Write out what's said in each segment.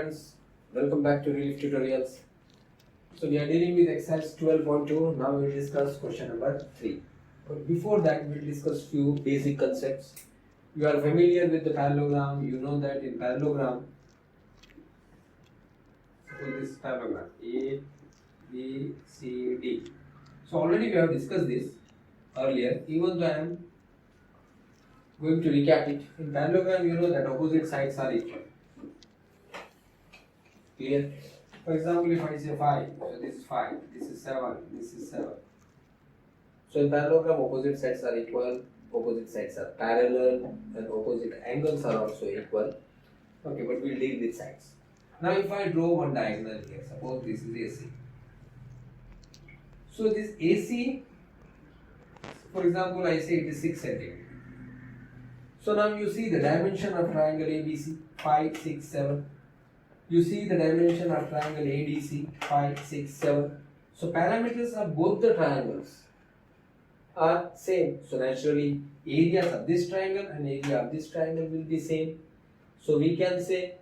friends, welcome back to Relief Tutorials. So we are dealing with exercise 12.2. Now we will discuss question number 3. But before that we will discuss few basic concepts. You are familiar with the parallelogram. You know that in parallelogram, suppose this parallelogram A, B, C, D. So already we have discussed this earlier. Even though I am going to recap it. In parallelogram, you know that opposite sides are equal. Clear? For example, if I say 5, so this is 5, this is 7, this is 7. So in parallelogram, opposite sides are equal, opposite sides are parallel, and opposite angles are also equal. Okay, but we'll deal with sides. Now if I draw one diagonal here, suppose this is AC. So this AC, for example, I say it is 6 cm. So now you see the dimension of triangle ABC, 5, 6, 7. You see the dimension of triangle ADC, 5, 6, 7. So parameters of both the triangles are same. So naturally areas of this triangle and area of this triangle will be same. So we can say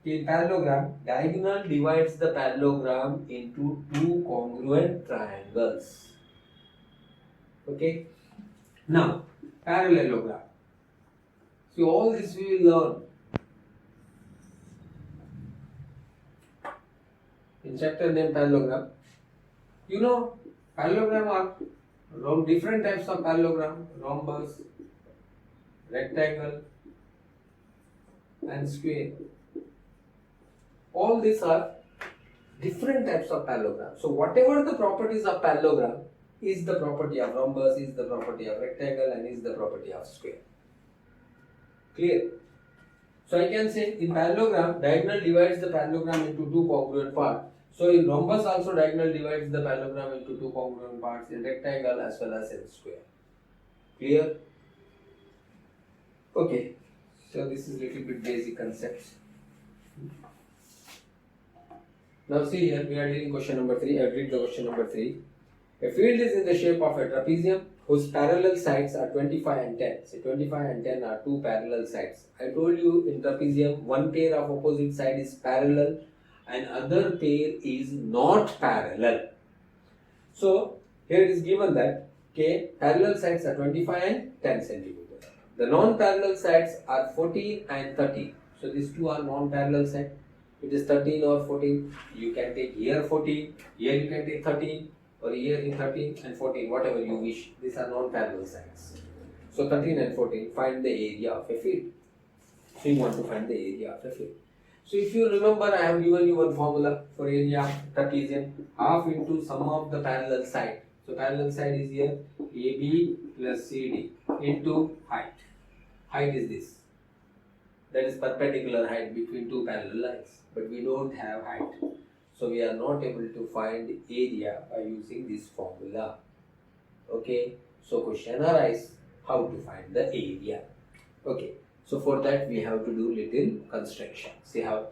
in parallelogram, diagonal divides the parallelogram into two congruent triangles. Okay. Now parallelogram. So all this we will learn in chapter named parallelogram. You know, parallelogram are different types of parallelogram: rhombus, rectangle, and square. All these are different types of parallelogram. So whatever the properties of parallelogram is the property of rhombus, is the property of rectangle, and is the property of square. Clear? So I can say in parallelogram, diagonal divides the parallelogram into two congruent parts. So in rhombus also diagonal divides the parallelogram into two congruent parts, in rectangle as well as in square. Clear? Okay. So this is little bit basic concepts. Now see here, we are dealing question number 3. I read the question number 3. A field is in the shape of a trapezium whose parallel sides are 25 and 10. So 25 and 10 are two parallel sides. I told you in trapezium, one pair of opposite side is parallel and other pair is not parallel. So here it is given that parallel sides are 25 and 10 centimeter. The non-parallel sides are 14 and 13. So these two are non-parallel sides. It is 13 or 14. You can take here 14, here you can take 13, or here in 13 and 14, whatever you wish. These are non-parallel sides. So 13 and 14, find the area of a field. So you want to find the area of a field. So if you remember, I have given you one formula for area trapezium, half into sum of the parallel side. So parallel side is here, AB plus CD into height. Height is this. That is perpendicular height between two parallel lines. But we don't have height. So we are not able to find area by using this formula. Okay. So question arises, how to find the area. Okay. So for that we have to do little construction. See how?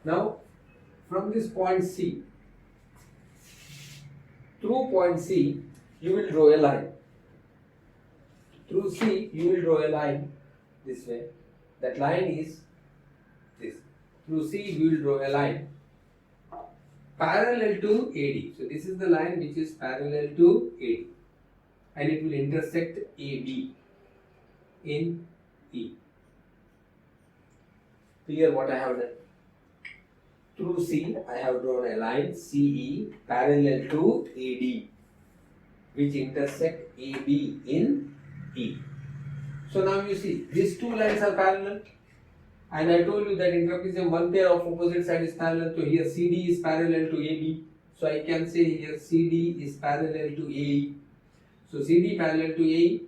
Now from this point C, through point C you will draw a line. Through C you will draw a line this way. That line is this. Through C you will draw a line parallel to AD. So this is the line which is parallel to AD and it will intersect AB in E. Clear what I have done? Through C I have drawn a line CE parallel to AD which intersect AB in E. So now you see these two lines are parallel. And I told you that in trapezium one pair of opposite side is parallel. So here CD is parallel to AB. So I can say here CD is parallel to AE. So CD parallel to AE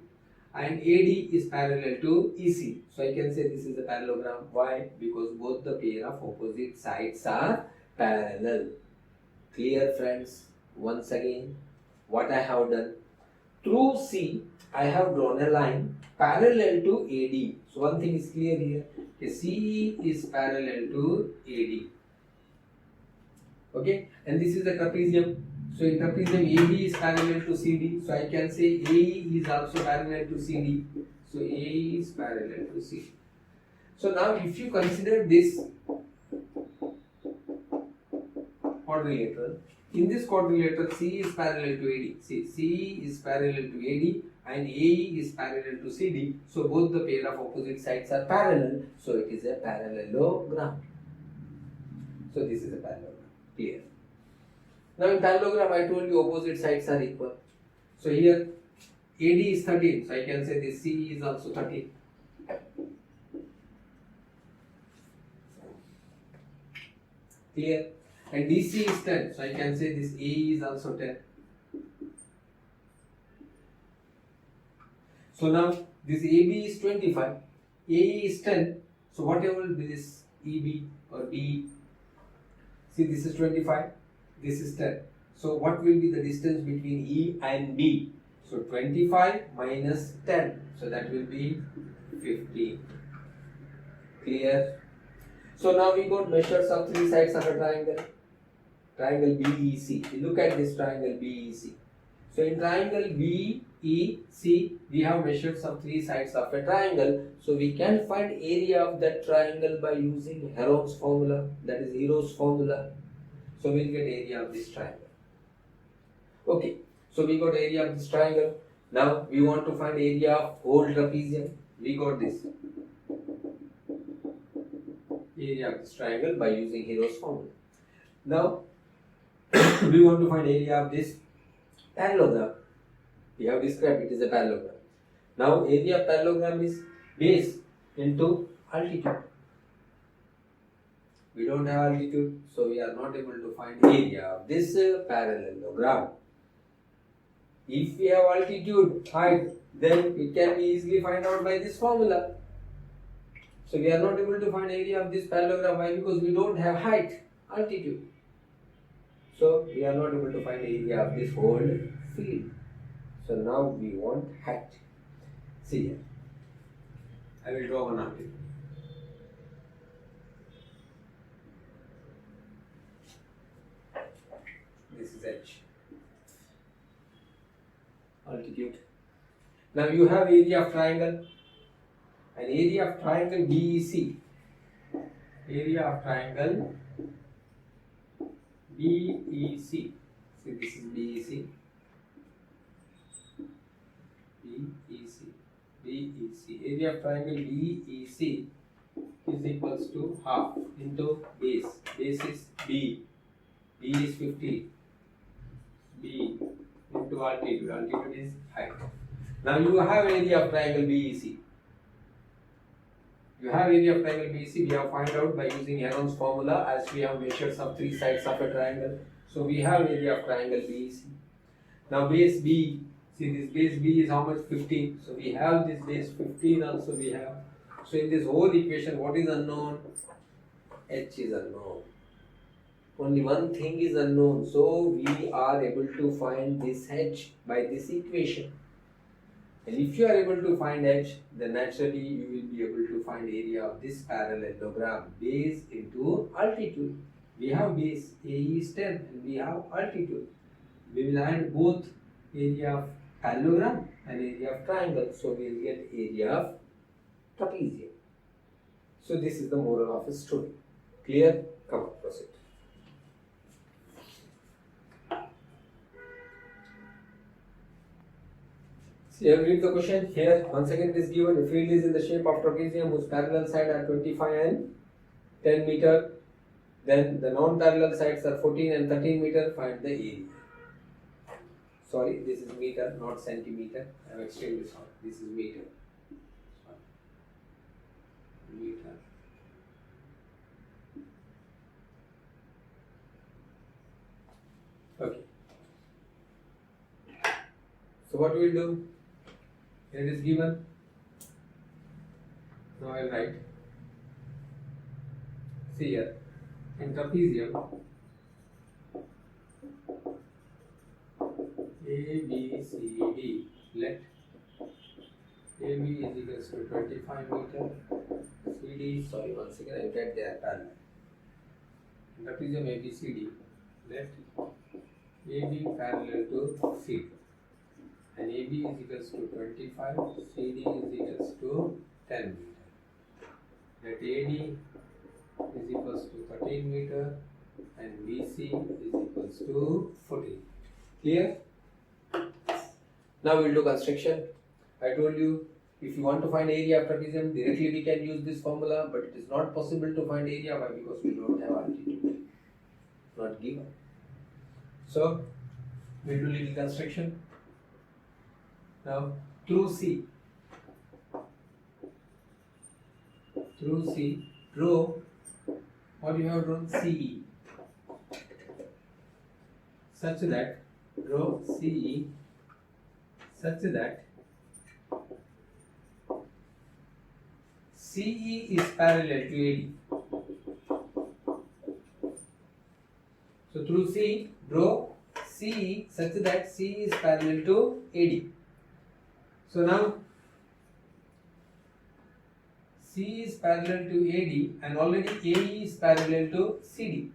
and AD is parallel to EC. So I can say this is a parallelogram. Why? Because both the pair of opposite sides are parallel. Clear friends? Once again, what I have done? Through C, I have drawn a line parallel to AD. So one thing is clear here. CE is parallel to AD. Okay, and this is the trapezium. So in trapezium AB is parallel to CD. So I can say AE is also parallel to CD. So AE is parallel to CD. So now if you consider this quadrilateral. In this quadrilateral, C is parallel to AD. See, C is parallel to AD and AE is parallel to CD. So both the pair of opposite sides are parallel. So it is a parallelogram. So this is a parallelogram. Clear. Now in parallelogram, I told you opposite sides are equal. So here AD is 13. So I can say this C is also 13. Clear. And DC is 10. So I can say this AE is also 10. So now this AB is 25. AE is 10. So whatever will be this EB or DE. See, this is 25. This is 10. So what will be the distance between E and B? So 25 minus 10. So that will be 15. Clear? So now we got measures of three sides of a triangle. Triangle BEC. Look at this triangle BEC. So in triangle BEC, we have measures of three sides of a triangle. So we can find area of that triangle by using Heron's formula. That is Hero's formula. So we'll get area of this triangle. Okay. So we got area of this triangle. Now we want to find area of whole trapezium. We got this. Area of this triangle by using Hero's formula. Now we want to find area of this parallelogram. We have described it is a parallelogram. Now area of parallelogram is base into altitude. We don't have altitude, so we are not able to find area of this parallelogram. If we have altitude, height, then it can be easily find out by this formula. So we are not able to find area of this parallelogram. Why? Because we don't have height, altitude. So we are not able to find area of this whole field. So now we want height. See here. I will draw one altitude. This is H. Altitude. Now you have area of triangle. An area of triangle BEC. Area of triangle BEC. See, this is BEC. BEC. Area of triangle BEC is equals to half into base. Base is B. B is 50. B into altitude. Altitude is height. Now you have area of triangle BEC. You have area of triangle BEC. We have found out by using Heron's formula as we have measured some three sides of a triangle. So we have area of triangle BEC. Now base B. See, this base B is how much? 15. So we have this base 15 also we have. So in this whole equation, what is unknown? H is unknown. Only one thing is unknown. So we are able to find this H by this equation. And if you are able to find H, then naturally you will be able to find area of this parallelogram. Base into altitude. We have base AE is 10 and we have altitude. We will add both area of parallelogram and area of triangle. So we will get area of trapezium. So this is the moral of the story. Clear? Come on, proceed. See, I will read the question here. Once again, it is given. A field is in the shape of trapezium whose parallel sides are 25 and 10 meter. Then the non-parallel sides are 14 and 13 meter. Find the area. Sorry, this is meter, not centimeter. I have explained this one. This is meter. Meter. Okay. So what we will do? Here it is given. Now I will write. See here. In trapezium, A, B, C, D. Let AB is equals to 25 meter. CD, sorry, once again I will get their parallel. In trapezium ABCD, let AB parallel to CD. And AB is equals to 25, CD is equals to 10 meter. Let AD is equals to 13 meter and BC is to 14. Clear? Now we'll do construction. I told you, if you want to find area of trapezium, directly we can use this formula, but it is not possible to find area. Why? Because we don't have altitude. Not given. So we'll do little construction. Now through C, draw what you have drawn, CE, such that draw CE such that CE is parallel to AD. So through C, draw CE such that CE is parallel to AD. So now C is parallel to AD and already AE is parallel to CD.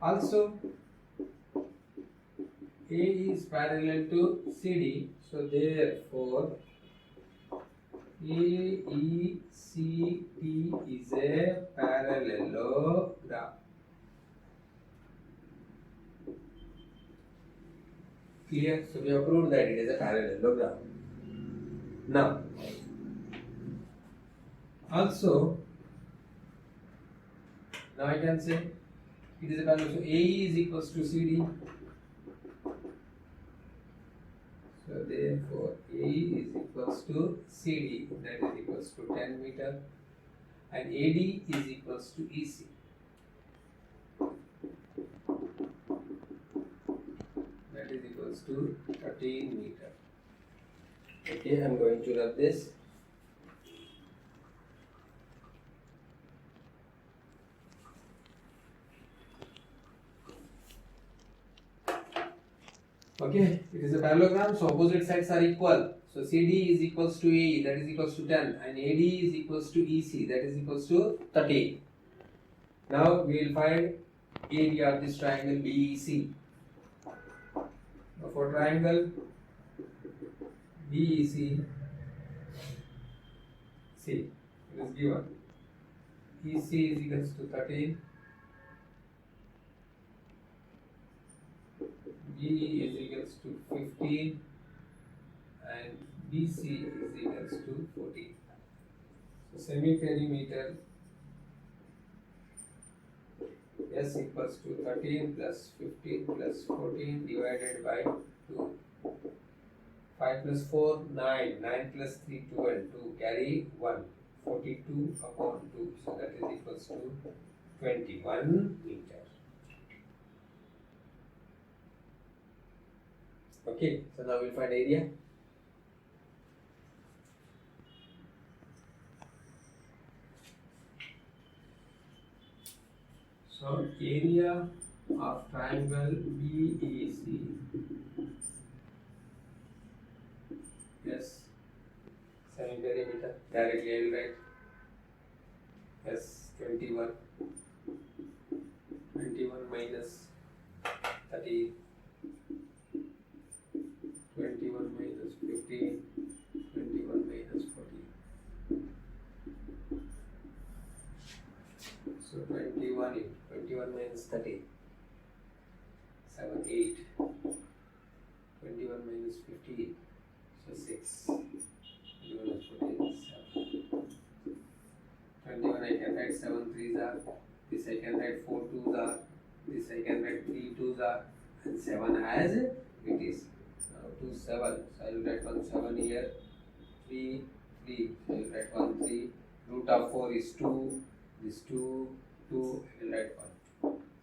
Also AE is parallel to CD. So therefore AECD is a parallelogram. Clear? So we have proved that it is a parallelogram. Now, also, now I can say it is a parallelogram. So AE is equals to CD. So therefore AE is equals to CD, that is equals to 10 meter, and AD is equals to EC. That is equals to 13 meter. Okay, I am going to rub this. Okay, it is a parallelogram, so opposite sides are equal. So CD is equals to AE, that is equals to 10, and AD is equals to EC, that is equals to 13. Now we will find area of this triangle BEC. Now for triangle BEC, see, it is given EC is equals to 13, GE is equals to 15, and BC is equals to 14. So semi-perimeter S equals to 13 plus 15 plus 14 divided by 2. 5 plus 4, 9. 9 plus 3, 12. 2 carry 1. 42 upon 2. So that is equals to 21 meter. Okay, so now we'll find area. So area of triangle BEC, yes, semi-perimeter, directly I will write S 21, 21 minus 30, 21 minus 15, 21 minus 14. So 21 minus 30, 7, 8, 21 minus 15, so 6, 21 minus 14, 7. 21 I can write 7 3s are, this I can write 4 2s are, this I can write 3 2s are, and 7 as it is. Now 2 7, so I will write 1 7 here, 3 3, so I will write 1 3, root of 4 is 2, this 2 2, I will write 1.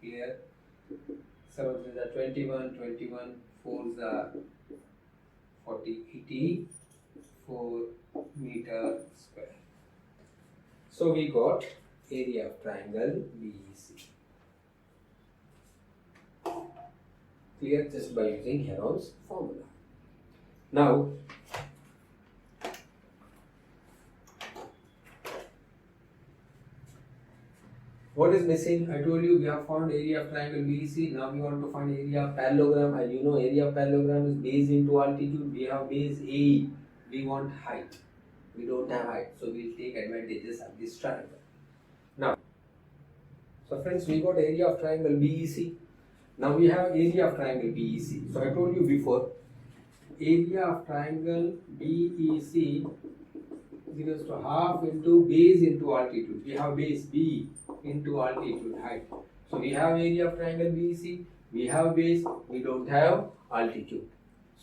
Here 7 3s are 21, 21 4s are 40, 84 meter square. So we got area of triangle BEC. Clear, just by using Heron's formula. Now what is missing? I told you we have found area of triangle BEC. Now we want to find area of parallelogram, and you know area of parallelogram is base into altitude. We have base AE. We want height. We don't have height, so we'll take advantages of this triangle. Now, so friends, we got area of triangle BEC. Now we have area of triangle BEC. So I told you before, area of triangle BEC is equals to half into base into altitude. We have base B into altitude height. So we have area of triangle BEC, we have base, we don't have altitude.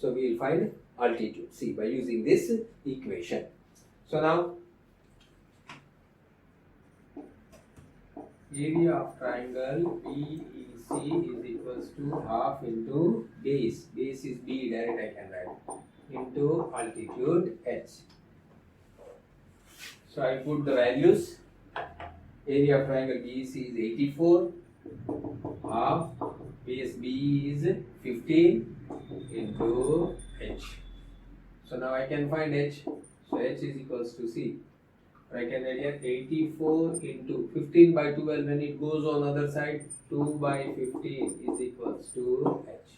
So we will find altitude, see, by using this equation. So now area of triangle BEC is equals to half into base. Base is B, direct I can write, into altitude H. So I put the values. Area of triangle BEC is 84, half, base B is 15 into H. So now I can find H. So H is equals to C. I can write here 84 into 15 by 12, when it goes on other side, 2 by 15 is equals to H.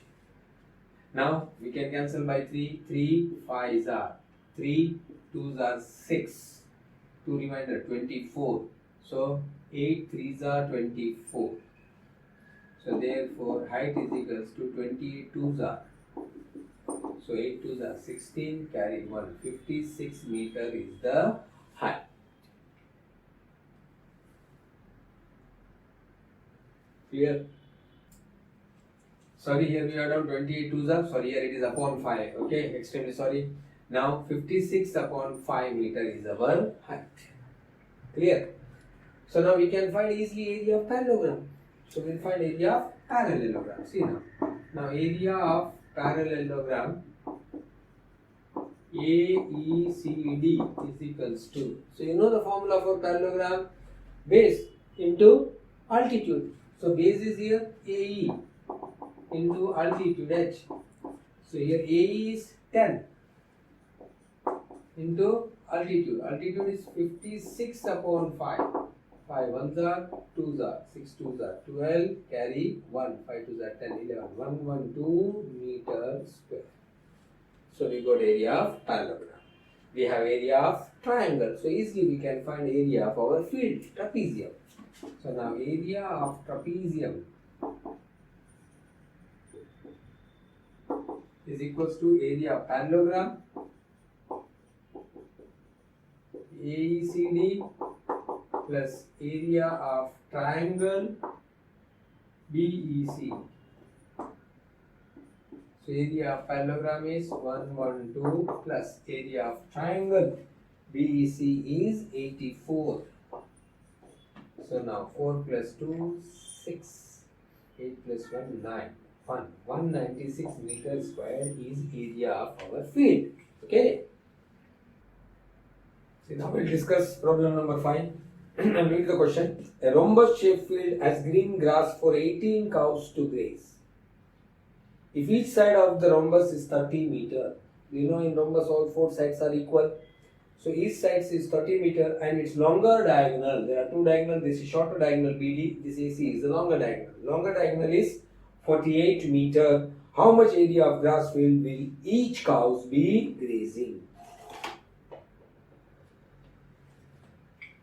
Now we can cancel by 3, 3 5s are 3, 2s are 6, 2 remainder 24. So 8 3s are 24. So therefore height is equals to 28 2s are. So 8 2s are 16, carry 1, 56 meter is the height. Clear? Sorry, here we are down 28 2s are, sorry, here it is upon 5, okay, extremely sorry. Now 56 upon 5 meter is our height. Clear? So now we can find easily area of parallelogram. So we will find area of parallelogram. See now. Now area of parallelogram AECD is equals to. So you know the formula for parallelogram, base into altitude. So base is here AE into altitude H. So here AE is 10 into altitude. Altitude is 56 upon 5. 5 1s are, 2s are, 6 2s are, 12, carry 1, 5 2s are 10, 11, 112 meter square. So we got area of parallelogram. We have area of triangle. So easily we can find area of our field, trapezium. So now area of trapezium is equals to area of parallelogram AECD plus area of triangle BEC. So area of parallelogram is 112 plus area of triangle BEC is 84. So now 4 plus 2 6, 8 plus 1 9, 196 meter square is area of our field. Okay. So now we'll discuss problem number 5. And read the question. A rhombus shaped field has green grass for 18 cows to graze. If each side of the rhombus is 30 meter, you know in rhombus all 4 sides are equal. So each side is 30 meter and its longer diagonal, there are 2 diagonal, this is shorter diagonal BD, this AC is the longer diagonal. Longer diagonal is 48 meter. How much area of grass field will each cows be grazing?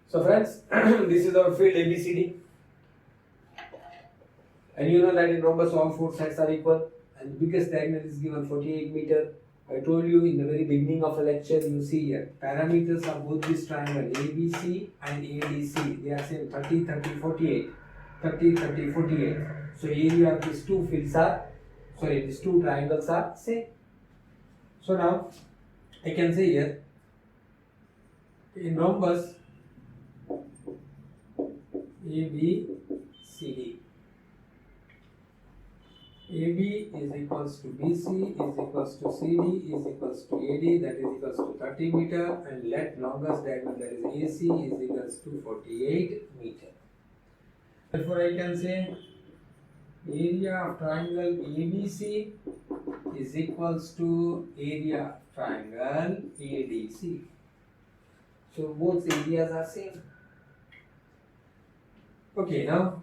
So friends, this is our field ABCD. And you know that in rhombus all 4 sides are equal. And the biggest diagonal is given 48 meter. I told you in the very beginning of the lecture, you see here, parameters of both this triangle ABC and ADC, they are same 30, 30, 48. 30, 30, 48. So area of these two fields are, these two triangles are same. So now, I can say here, in rhombus ABCD, AB is equals to BC is equals to CD is equals to AD, that is equals to 30 meter, and let longest diagonal, that is AC, is equals to 48 meter. Therefore I can say area of triangle ABC is equals to area of triangle ADC. So both areas are same. Okay, now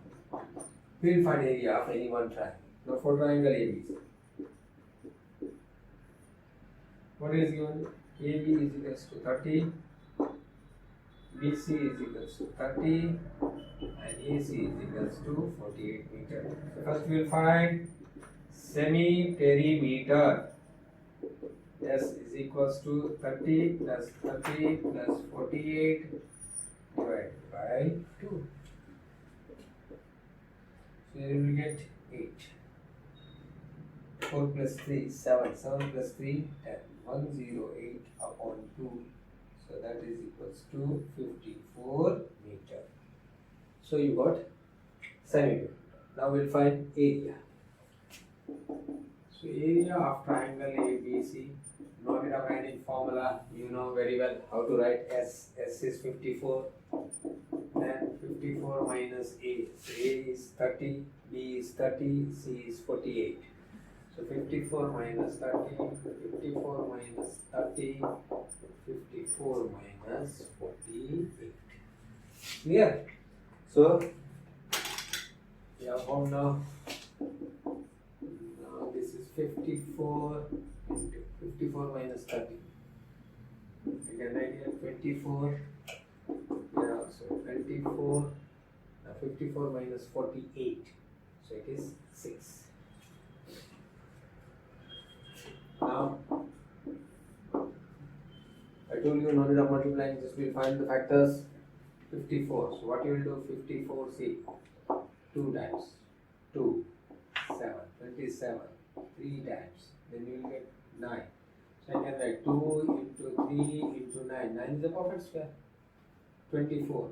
we will find area of any one triangle. Now for triangle ABC, what is given? AB is equals to 30, BC is equals to 30 and AC is equals to 48 meter. So first we will find semi-perimeter. S is equals to 30 plus 48 divided by 2. So here we will get 8. 4 plus 3, 7. 7 plus 3, 10. 108 upon 2. So that is equals to 54 meter. So you got semi-perimeter. Now we'll find area. So area of triangle ABC. No need of writing formula. You know very well how to write S. S is 54. Then 54 minus A. So A is 30, B is 30, C is 48. So 54 minus 30, 54 minus 30, 54 minus 48. Clear? So we have found now this is 54 into 54 minus 30. You can write here 24. Here also 24. Now 54 minus 48. So it is 6. Now I told you no need of multiplying, just we'll find the factors. 54. So what you will do? 54, see, 2 times 2, 7, 27, 3 times, then you will get 9. So I can write 2 into 3 into 9. 9 is a perfect square. 24.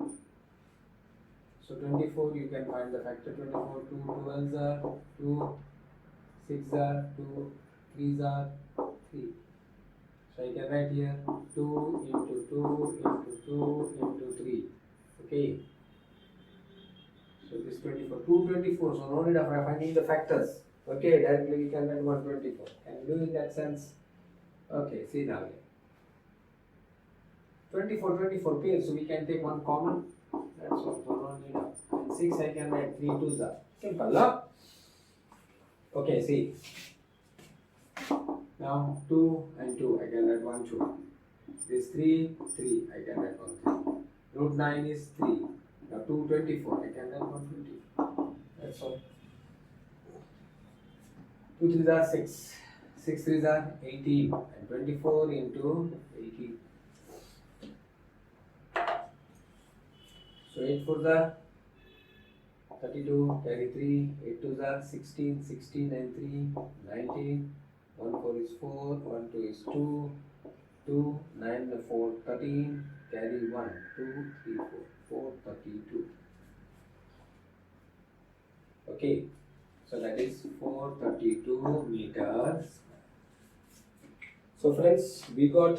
So 24 you can find the factor 24. 2 12s are 2, 6 are 2, 3s are 3. So I can write here 2 into 2 into 2 into 3. Okay. So this 24. 224. So no need of finding the factors. Okay, directly we can write 124. Can you do in that sense? Okay, see now. 24 pairs. So we can take one common. That's all. So no need of. And 6 I can write 3 2s are. Simple, huh? Okay, see. Now 2 and 2, I can write 1 2. This 3, 3, I can write 1 3. Root 9 is 3. Now 2 24, I can write 120. That's all. 2 3s are 6. 6 3s are 18. And 24 into 18. So 8 4s are 32, carry 3. 8 2s are 16, 16 and 3, 19. 1 4 is 4, 1 2 is 2, 2, 9 4, 13, carry 1, 2, 3, 4, 4, 32. Okay, so that is 432 meters. So friends, we got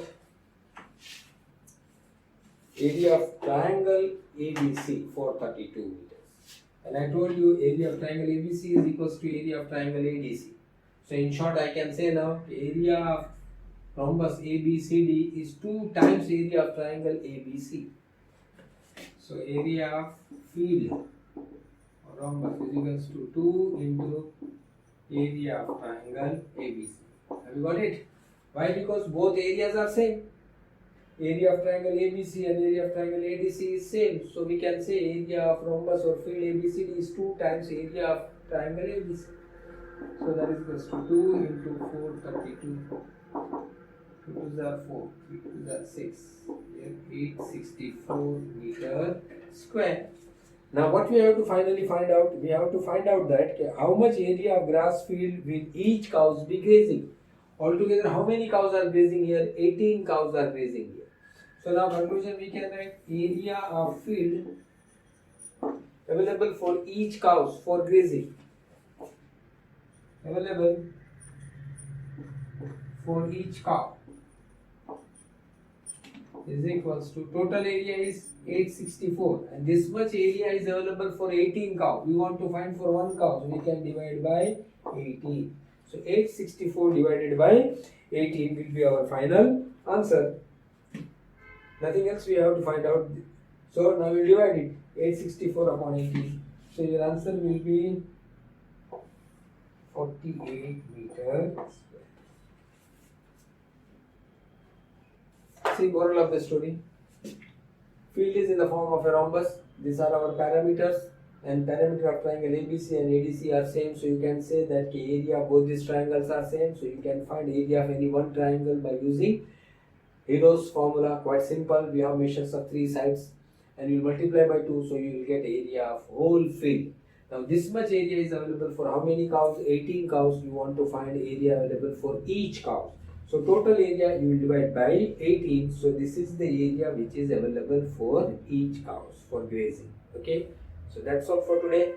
area of triangle ABC 432 meters. And I told you area of triangle ABC is equals to area of triangle ADC. So in short, I can say now area of rhombus ABCD is 2 times area of triangle ABC. So area of field or rhombus is equals to 2 into area of triangle ABC. Have you got it? Why? Because both areas are same. Area of triangle ABC and area of triangle ADC is same. So we can say area of rhombus or field ABCD is 2 times area of triangle ABC. So that is equals to 2 into 432. 2 2s are 4, 3 2s are 6. Here 864 meter square. Now what we have to finally find out? We have to find out that how much area of grass field will each cows be grazing. Altogether how many cows are grazing here? 18 cows are grazing here. So now conclusion we can write area of field available for each cows for grazing. Available for each cow is equals to total area is 864 and this much area is available for 18 cow. We want to find for one cow, so we can divide by 18. So 864 divided by 18 will be our final answer. Nothing else we have to find out. So now we'll divide it 864 upon 18. So your answer will be 48 meters. See, moral of the story. Field is in the form of a rhombus. These are our parameters, and parameter of triangle ABC and ADC are same, so you can say that the area of both these triangles are same. So you can find area of any one triangle by using Hero's formula. Quite simple. We have measures of 3 sides and you will multiply by 2, so you will get area of whole field. Now this much area is available for how many cows? 18 cows. You want to find area available for each cow. So total area you will divide by 18. So this is the area which is available for each cows for grazing. Okay. So that's all for today.